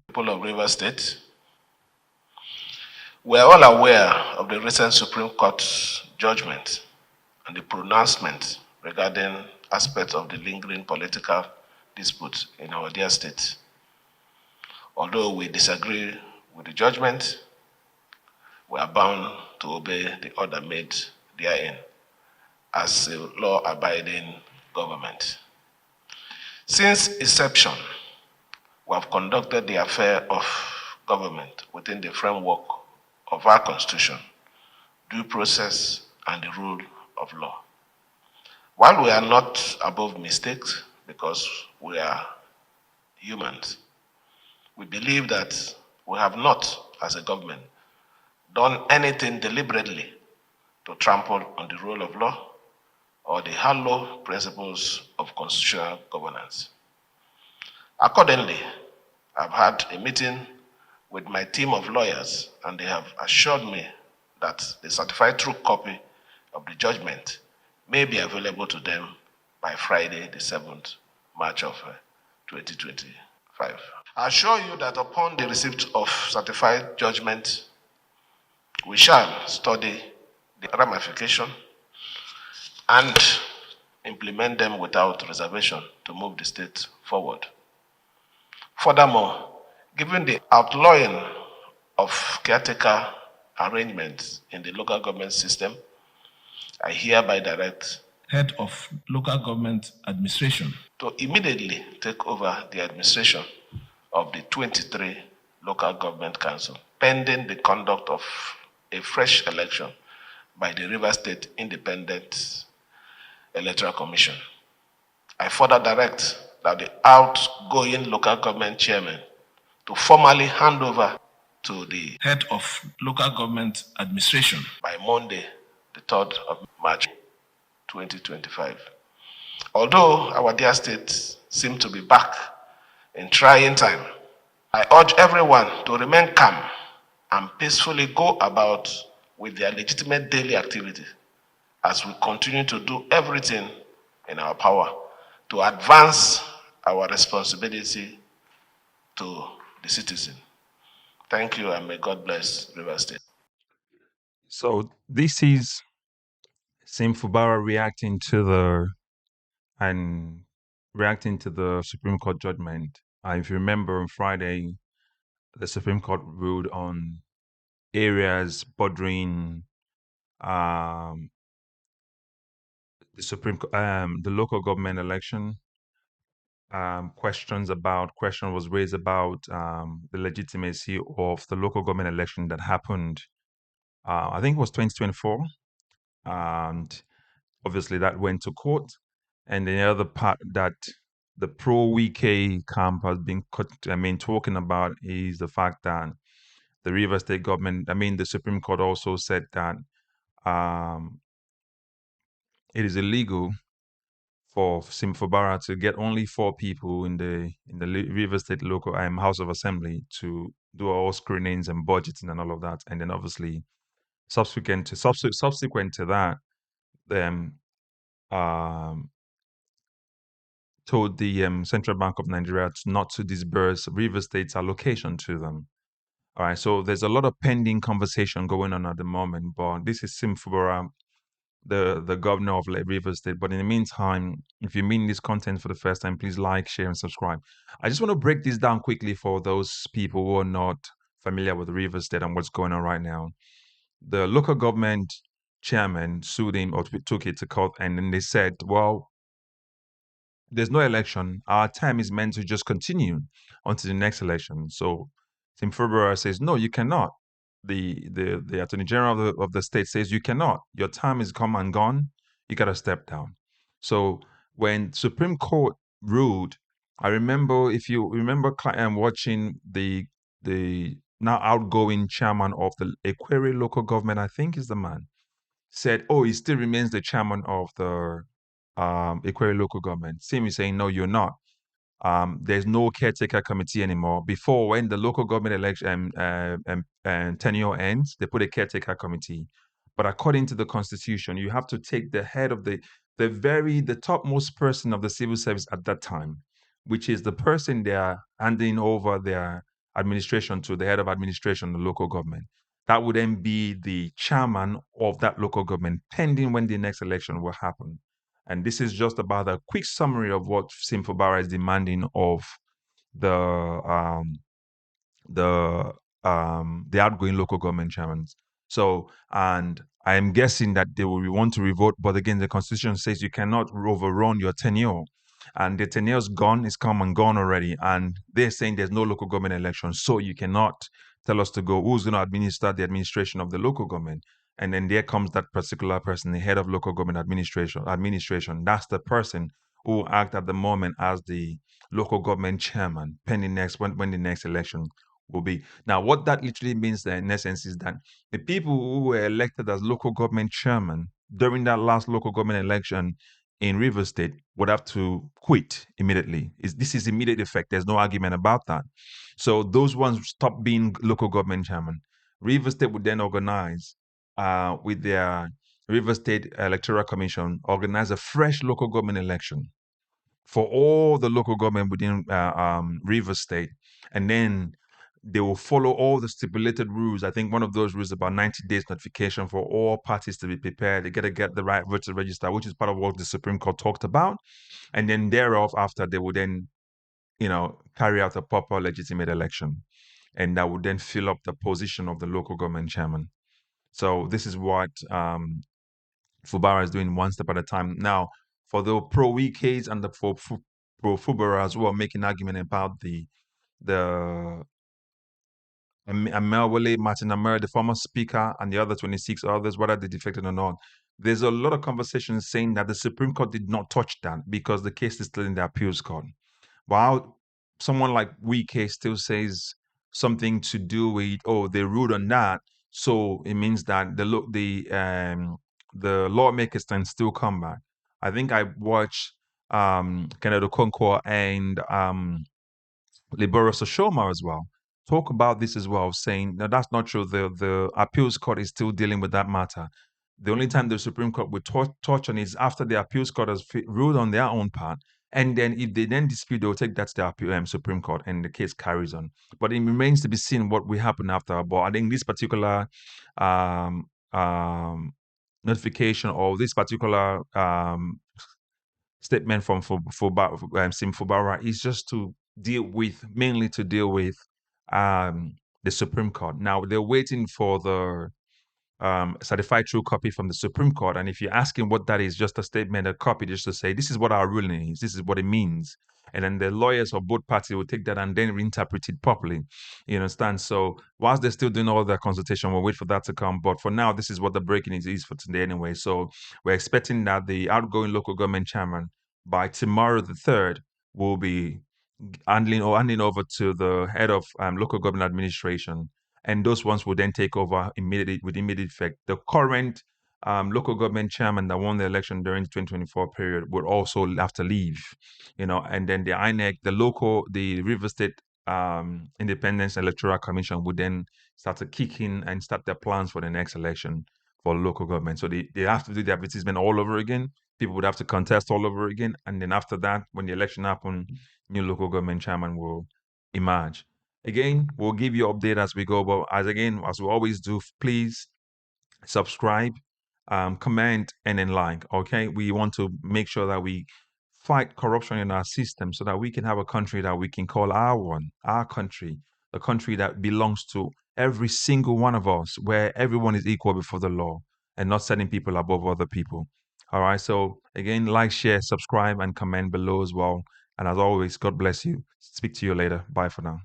people of Rivers State. We are all aware of the recent Supreme Court judgment and the pronouncement regarding aspects of the lingering political dispute in our dear state. Although we disagree with the judgment, we are bound to obey the order made therein as a law-abiding government. Since inception, we have conducted the affair of government within the framework of our Constitution, due process, and the rule of law. While we are not above mistakes, because we are humans, we believe that we have not, as a government, done anything deliberately to trample on the rule of law or the hallowed principles of constitutional governance. Accordingly, I've had a meeting with my team of lawyers, and they have assured me that the certified true copy of the judgment may be available to them by Friday, the 7th March of 2025. I assure you that upon the receipt of certified judgment, we shall study the ramification and implement them without reservation to move the state forward. Furthermore, given the outlawing of caretaker arrangements in the local government system, I hereby direct head of local government administration to immediately take over the administration of the 23 local government council, pending the conduct of a fresh election by the Rivers State Independent Electoral Commission. I further direct that the outgoing local government chairman to formally hand over to the head of local government administration by Monday, the 3rd of March 2025. Although our dear state seems to be back in trying time, I urge everyone to remain calm and peacefully go about with their legitimate daily activity as we continue to do everything in our power to advance our responsibility to the citizen. Thank you, and may God bless Rivers State. So this is Sim Fubara reacting to the Supreme Court judgment. If you remember, on Friday, the Supreme Court ruled on areas bordering um, the local government election. Question was raised about the legitimacy of the local government election that happened. I think it was 2024, and obviously that went to court. And the other part that the pro Wike camp has been talking about is the fact that the Rivers State government, the Supreme Court also said that um, it is illegal for Sim Fubara to get only 4 people in the Rivers State local House of Assembly to do all screenings and budgeting and all of that. And then obviously subsequent to that, them um, told the Central Bank of Nigeria not to disburse Rivers State's allocation to them. All right, so there's a lot of pending conversation going on at the moment, but this is Sim Fubara, the governor of Rivers State. But in the meantime, if you're meeting this content for the first time, please like, share, and subscribe. I just want to break this down quickly for those people who are not familiar with Rivers State and what's going on right now. The local government chairman sued him or took it to court, and then they said, well, there's no election. Our time is meant to just continue until the next election. So Tim Fubara says, no, you cannot. The Attorney General of the state says you cannot. Your time is come and gone. You got to step down. So when Supreme Court ruled, I remember, if you remember, watching the now outgoing chairman of the Equerry local government, I think is the man, said, oh, he still remains the chairman of the Equerry local government. Sim is saying, no, you're not. There's no caretaker committee anymore. Before, when the local government election and tenure ends, they put a caretaker committee. But according to the constitution, you have to take the head of the topmost person of the civil service at that time, which is the person they are handing over their administration to the head of administration, the local government. That would then be the chairman of that local government, pending when the next election will happen. And this is just about a quick summary of what Sim Fubara is demanding of the um, the outgoing local government chairmen. So, and I am guessing that they will want to revote, but again, the constitution says you cannot overrun your tenure. And the tenure's gone, it's come and gone already. And they're saying there's no local government election. So you cannot tell us to go, who's going to administer the administration of the local government? And then there comes that particular person, the head of local government administration. That's the person who will act at the moment as the local government chairman, pending next when the next election will be. Now, what that literally means then, in essence, is that the people who were elected as local government chairman during that last local government election in Rivers State would have to quit immediately. This is immediate effect. There's no argument about that. So those ones stop being local government chairman. Rivers State would then organize with their Rivers State Electoral Commission, organize a fresh local government election for all the local government within Rivers State, and then they will follow all the stipulated rules. I think one of those rules is about 90 days notification for all parties to be prepared. They got to get the right voter register, which is part of what the Supreme Court talked about. And then thereof, after they will then, carry out a proper legitimate election. And that would then fill up the position of the local government chairman. So this is what Fubara is doing one step at a time. Now, for the pro Wikes and the pro Fubara as well, making argument about the Amelwale Martin Amer, the former speaker, and the other 26 others, whether they defected or not. There's a lot of conversations saying that the Supreme Court did not touch that because the case is still in the appeals court. While someone like Wike still says something to do with, oh, they ruled on that, so it means that the lawmakers can still come back. I think I watched Kenneth Okonkwo and Liberos Oshoma as well talk about this as well, saying no, that's not true. The appeals court is still dealing with that matter. The only time the Supreme Court would touch on is after the appeals court has ruled on their own part, and then if they then dispute, they'll take that to the Supreme Court, and the case carries on. But it remains to be seen what will happen after. But I think this particular um, um, notification or this particular statement from Sim Fubara is just to mainly to deal with the Supreme Court. Now they're waiting for the certified true copy from the Supreme Court, and if you're asking what that is, just a statement, a copy, just to say this is what our ruling is, this is what it means, and then the lawyers of both parties will take that and then reinterpret it properly. You understand? So whilst they're still doing all their consultation, we'll wait for that to come. But for now, this is what the breaking is for today anyway. So we're expecting that the outgoing local government chairman by tomorrow the 3rd will be handing over to the head of local government administration, and those ones will then take over with immediate effect. The current local government chairman that won the election during the 2024 period would also have to leave, and then the INEC, the River State Independence Electoral Commission would then start to kick in and start their plans for the next election for local government. So they have to do the advertisement all over again. People would have to contest all over again, and then after that, when the election happens, new local government chairman will emerge. Again, we'll give you update as we go, but as we always do, please subscribe, comment, and then like. Okay, we want to make sure that we fight corruption in our system so that we can have a country that we can call our country, a country that belongs to every single one of us, where everyone is equal before the law and not setting people above other people. All right. So again, like, share, subscribe, and comment below as well. And as always, God bless you. Speak to you later. Bye for now.